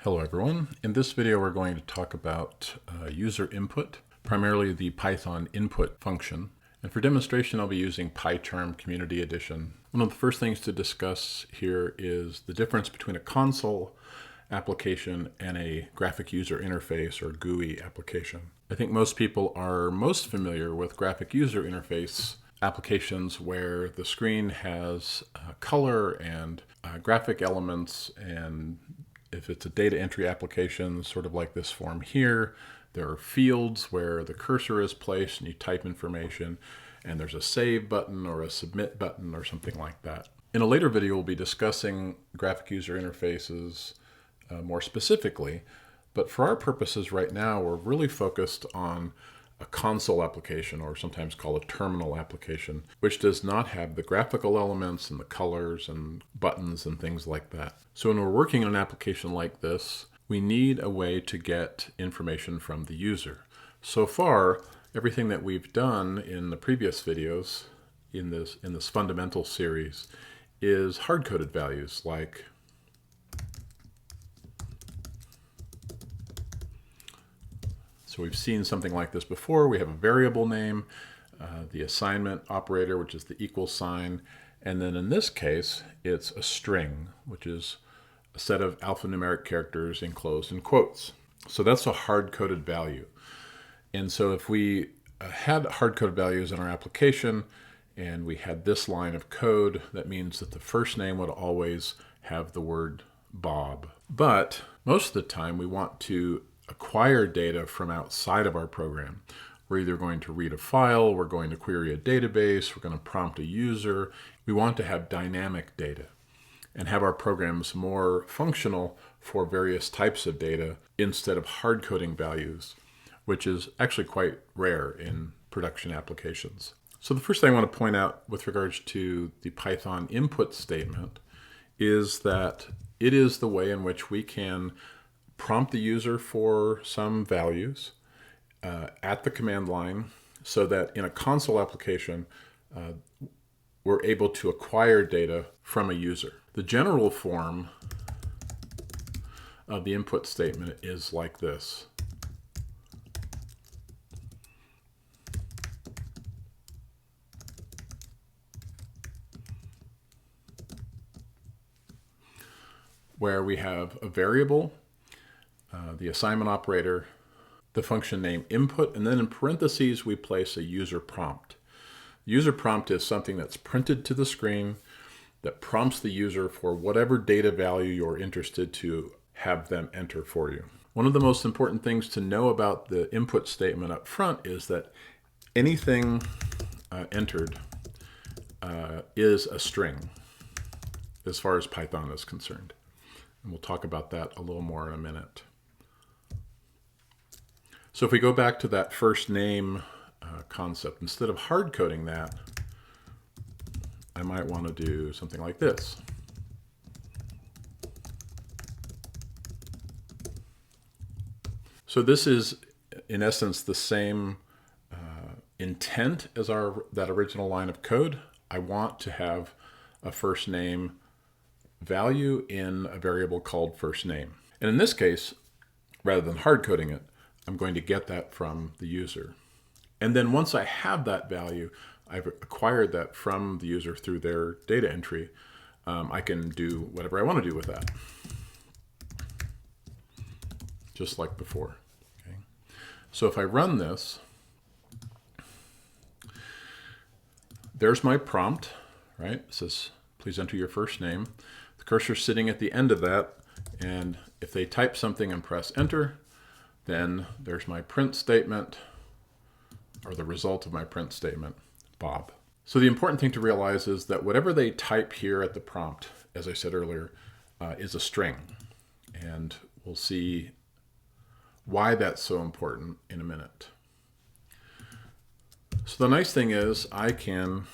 Hello everyone. In this video we're going to talk about user input, primarily the Python input function. And for demonstration I'll be using PyCharm Community Edition. One of the first things to discuss here is the difference between a console application and a graphic user interface or GUI application. I think most people are most familiar with graphic user interface applications where the screen has color and graphic elements, and if it's a data entry application, sort of like this form here, there are fields where the cursor is placed and you type information, and there's a save button or a submit button or something like that. In a later video, we'll be discussing graphic user interfaces more specifically, but for our purposes right now, we're really focused on a console application, or sometimes called a terminal application, which does not have the graphical elements and the colors and buttons and things like that. So when we're working on an application like this, we need a way to get information from the user. So far, everything that we've done in the previous videos in this fundamental series is hard-coded values like So we've seen something like this before. We have a variable name, the assignment operator, which is the equal sign, and then in this case, it's a string, which is a set of alphanumeric characters enclosed in quotes. So that's a hard-coded value. And so if we had hard-coded values in our application, and we had this line of code, that means that the first name would always have the word Bob. But most of the time, we want to acquire data from outside of our program. We're either going to read a file, we're going to query a database, we're going to prompt a user. We want to have dynamic data and have our programs more functional for various types of data instead of hard coding values, which is actually quite rare in production applications. So the first thing I want to point out with regards to the Python input statement is that it is the way in which we can prompt the user for some values at the command line, so that in a console application, we're able to acquire data from a user. The general form of the input statement is like this. Where we have a variable, the assignment operator, the function name input, and then in parentheses we place a user prompt. The user prompt is something that's printed to the screen that prompts the user for whatever data value you're interested to have them enter for you. One of the most important things to know about the input statement up front is that anything entered is a string as far as Python is concerned. And we'll talk about that a little more in a minute. So if we go back to that first name concept, instead of hard coding that, I might want to do something like this. So this is, in essence, the same intent as that original line of code. I want to have a first name value in a variable called first name. And in this case, rather than hard coding it, I'm going to get that from the user. And then once I have that value, I've acquired that from the user through their data entry, I can do whatever I want to do with that. Just like before. Okay. So if I run this, there's my prompt, right? It says, please enter your first name. The cursor's sitting at the end of that, and if they type something and press enter, then there's my print statement, or the result of my print statement, Bob. So the important thing to realize is that whatever they type here at the prompt, as I said earlier, is a string. And we'll see why that's so important in a minute. So the nice thing is I can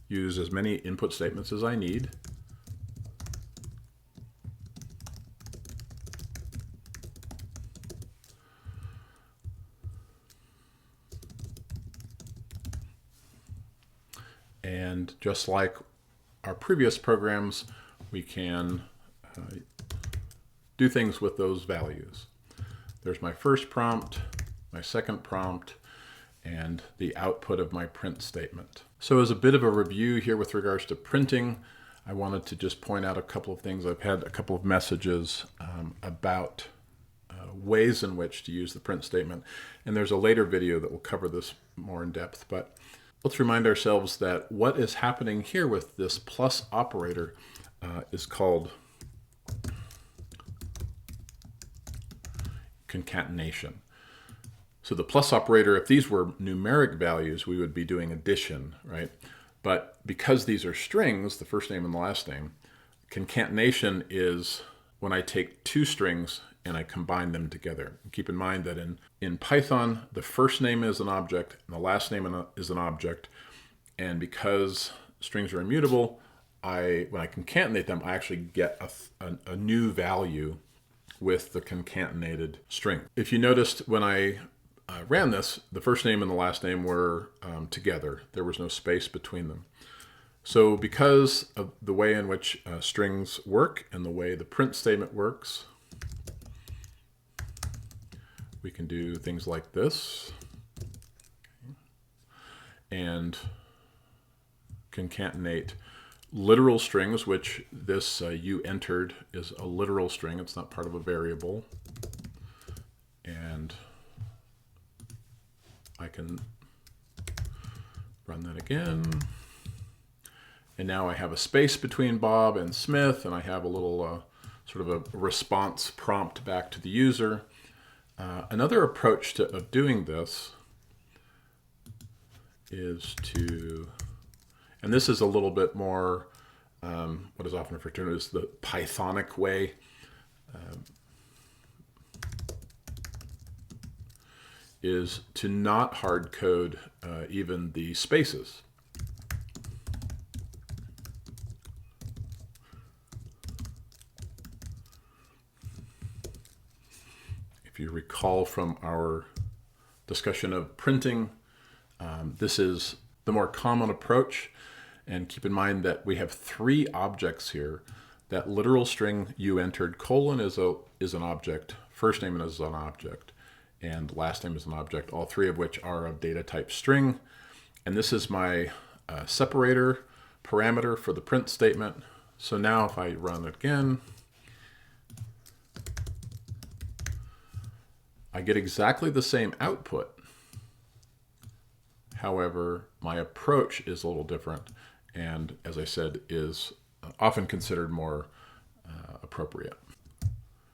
use as many input statements as I need. And just like our previous programs, we can do things with those values. There's my first prompt, my second prompt, and the output of my print statement. So as a bit of a review here with regards to printing, I wanted to just point out a couple of things. I've had a couple of messages about ways in which to use the print statement, and there's a later video that will cover this more in depth. But let's remind ourselves that what is happening here with this plus operator is called concatenation. So the plus operator, if these were numeric values, we would be doing addition, right? But because these are strings, the first name and the last name, concatenation is when I take two strings and I combine them together. Keep in mind that in Python, the first name is an object and the last name is an object. And because strings are immutable, when I concatenate them, I actually get a new value with the concatenated string. If you noticed when I ran this, the first name and the last name were together. There was no space between them. So because of the way in which strings work and the way the print statement works, we can do things like this and concatenate literal strings, which this you entered is a literal string. It's not part of a variable. And I can run that again. And now I have a space between Bob and Smith, and I have a little sort of a response prompt back to the user. Another approach of doing this is to, and this is a little bit more what is often referred to as the Pythonic way. Is to not hard code even the spaces. If you recall from our discussion of printing, this is the more common approach. And keep in mind that we have three objects here. That literal string you entered, colon is an object, first name is an object, and last name is an object, all three of which are of data type string. And this is my separator parameter for the print statement. So now if I run it again, I get exactly the same output. However, my approach is a little different, and as I said, is often considered more appropriate.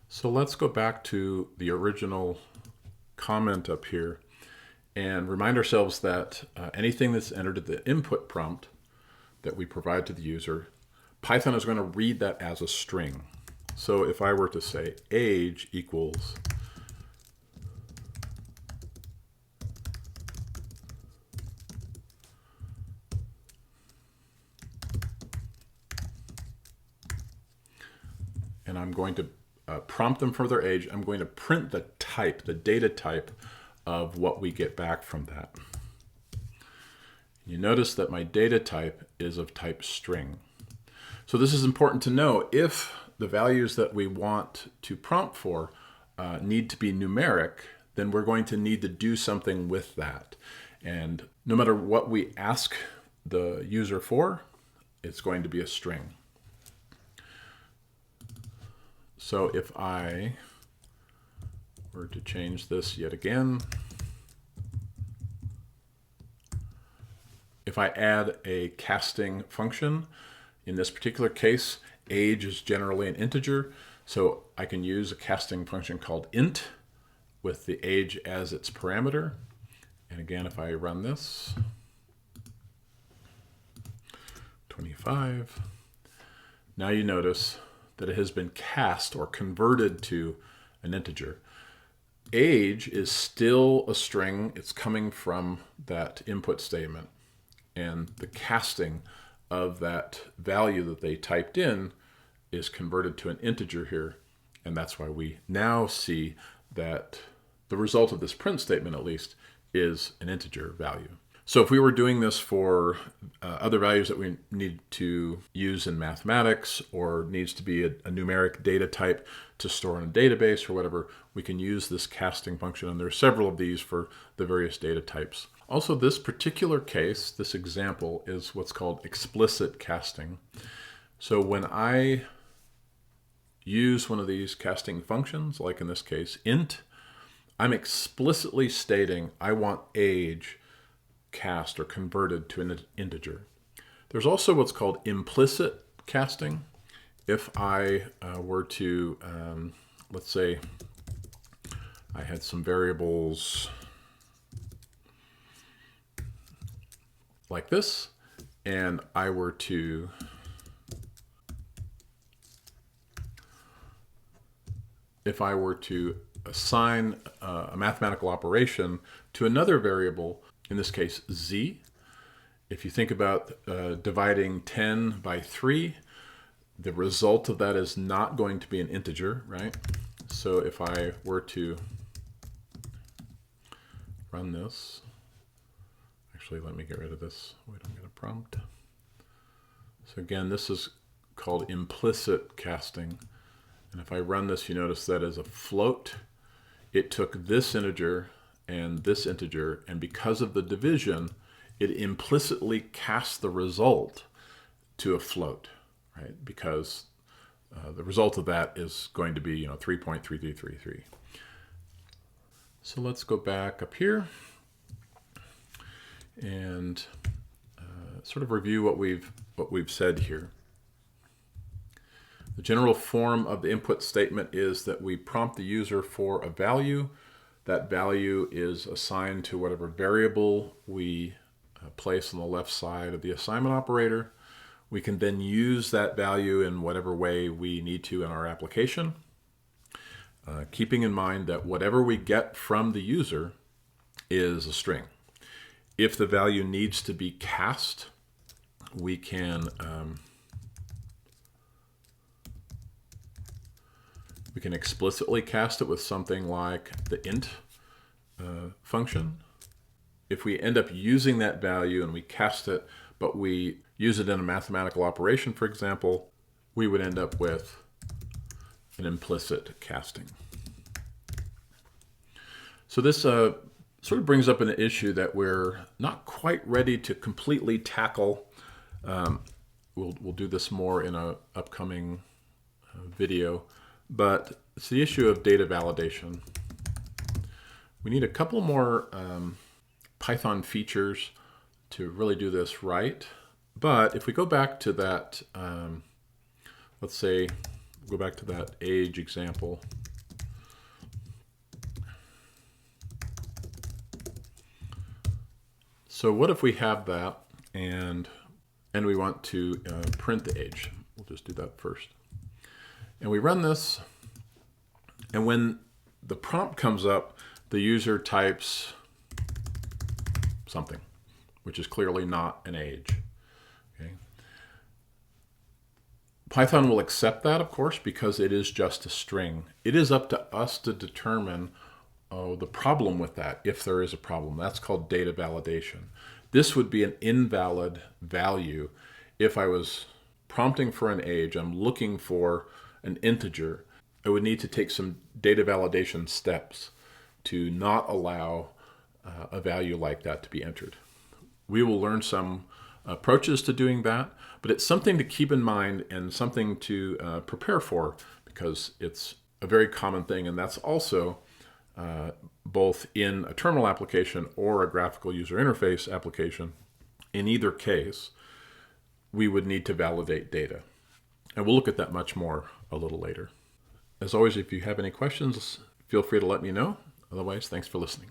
So let's go back to the original comment up here and remind ourselves that anything that's entered at the input prompt that we provide to the user, Python is going to read that as a string. So if I were to say age equals and I'm going to prompt them for their age, I'm going to print the type, the data type of what we get back from that. You notice that my data type is of type string. So this is important to know. If the values that we want to prompt for need to be numeric, then we're going to need to do something with that. And no matter what we ask the user for, it's going to be a string. So if I were to change this yet again, if I add a casting function, in this particular case, age is generally an integer, so I can use a casting function called int with the age as its parameter. And again, if I run this, 25, now you notice that it has been cast or converted to an integer. Age is still a string. It's coming from that input statement. And the casting of that value that they typed in is converted to an integer here. And that's why we now see that the result of this print statement, at least, is an integer value. So if we were doing this for other values that we need to use in mathematics, or needs to be a numeric data type to store in a database or whatever, we can use this casting function. And there are several of these for the various data types. Also, this particular case, this example, is what's called explicit casting. So when I use one of these casting functions, like in this case, int, I'm explicitly stating I want age cast or converted to an integer. There's also what's called implicit casting. If I were to, let's say I had some variables like this, and I were to assign a mathematical operation to another variable, in this case z. If you think about dividing 10 by 3, the result of that is not going to be an integer, right? So if I were to run this, actually let me get rid of this, we don't get a prompt. So again, this is called implicit casting. And if I run this, you notice that as a float, it took this integer, and because of the division, it implicitly casts the result to a float, right? Because the result of that is going to be 3.3333. So let's go back up here and sort of review what we've said here. The general form of the input statement is that we prompt the user for a value. That value is assigned to whatever variable we place on the left side of the assignment operator. We can then use that value in whatever way we need to in our application, keeping in mind that whatever we get from the user is a string. If the value needs to be cast, we can explicitly cast it with something like the int function. If we end up using that value and we cast it, but we use it in a mathematical operation, for example, we would end up with an implicit casting. So this sort of brings up an issue that we're not quite ready to completely tackle. We'll do this more in an upcoming video, but it's the issue of data validation. We need a couple more Python features to really do this right. But if we go back to that, let's say, go back to that age example. So what if we have that and we want to print the age? We'll just do that first. And we run this, and when the prompt comes up, the user types something, which is clearly not an age. Okay. Python will accept that, of course, because it is just a string. It is up to us to determine the problem with that, if there is a problem. That's called data validation. This would be an invalid value if I was prompting for an age. I'm looking for an integer. I would need to take some data validation steps to not allow a value like that to be entered. We will learn some approaches to doing that, but it's something to keep in mind and something to prepare for, because it's a very common thing, and that's also both in a terminal application or a graphical user interface application. In either case, we would need to validate data. And we'll look at that much more a little later. As always, if you have any questions, feel free to let me know. Otherwise, thanks for listening.